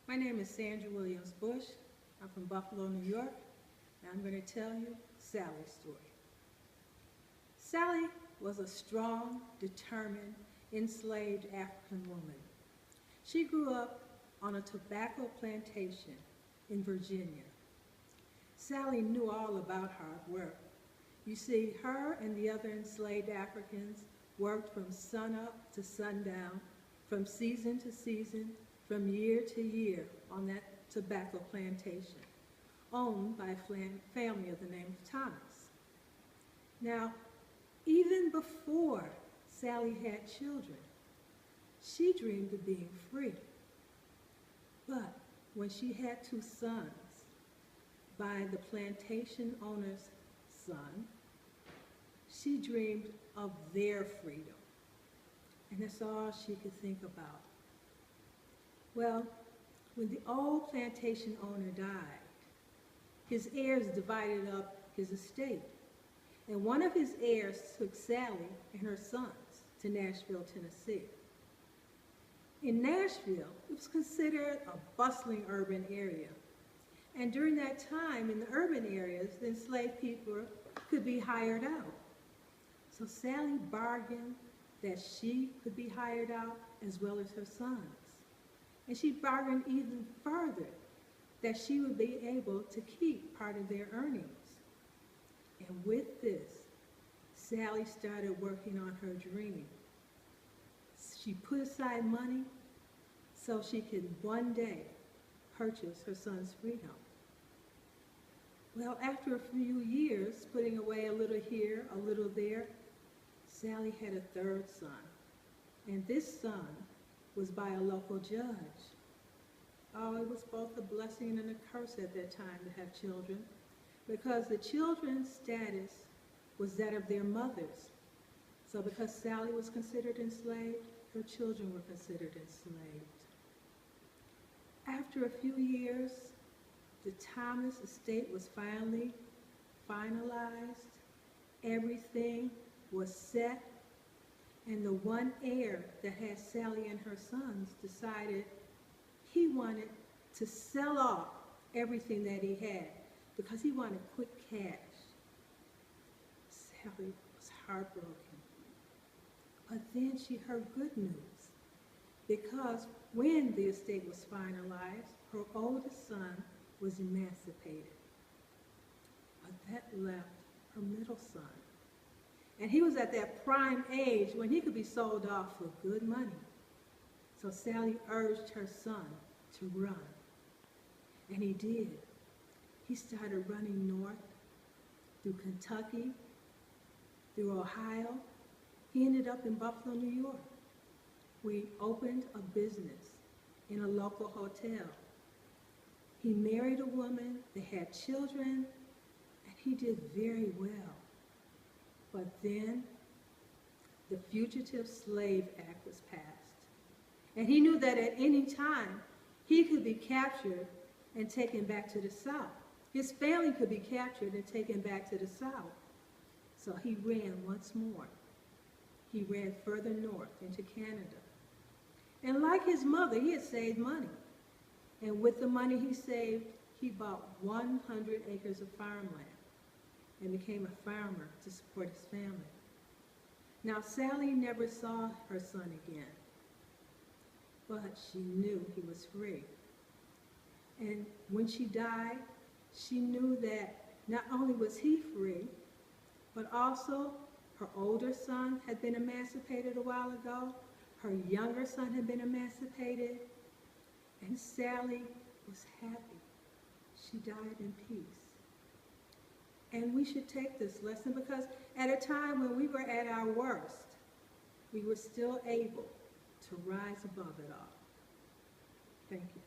My name is Sandra Williams Bush. I'm from Buffalo, New York, and I'm going to tell you Sally's story. Sally was a strong, determined, enslaved African woman. She grew up on a tobacco plantation in Virginia. Sally knew all about hard work. You see, her and the other enslaved Africans worked from sunup to sundown, from season to season, from year to year on that tobacco plantation, owned by a family of the name of Thomas. Now, even before Sally had children, she dreamed of being free. But when she had two sons, by the plantation owner's son, she dreamed of their freedom. And that's all she could think about. Well, when the old plantation owner died, his heirs divided up his estate. And one of his heirs took Sally and her sons to Nashville, Tennessee. In Nashville, it was considered a bustling urban area. And during that time, in the urban areas, the enslaved people could be hired out. So Sally bargained that she could be hired out as well as her sons. And she bargained even further that she would be able to keep part of their earnings. And with this, Sally started working on her dream. She put aside money so she could one day purchase her son's freedom. Well, after a few years, putting away a little here, a little there, Sally had a third son. And this son was by a local judge. Oh, it was both a blessing and a curse at that time to have children, because the children's status was that of their mothers. So because Sally was considered enslaved, her children were considered enslaved. After a few years, the Thomas estate was finally finalized. Everything was set, and the one heir that had Sally and her sons decided he wanted to sell off everything that he had because he wanted quick cash. Sally was heartbroken. But then she heard good news, because when the estate was finalized, her oldest son was emancipated. But that left her middle son. And he was at that prime age when he could be sold off for good money. So Sally urged her son to run. And he did. He started running north through Kentucky, through Ohio. He ended up in Buffalo, New York. We opened a business in a local hotel. He married a woman, they had children, and he did very well. But then the Fugitive Slave Act was passed. And he knew that at any time he could be captured and taken back to the South. His family could be captured and taken back to the South. So he ran once more. He ran further north into Canada. And like his mother, he had saved money. And with the money he saved, he bought 100 acres of farmland and became a farmer to support his family. Now, Sally never saw her son again, but she knew he was free. And when she died, she knew that not only was he free, but also her older son had been emancipated a while ago, her younger son had been emancipated, and Sally was happy. She died in peace. And we should take this lesson, because at a time when we were at our worst, we were still able to rise above it all. Thank you.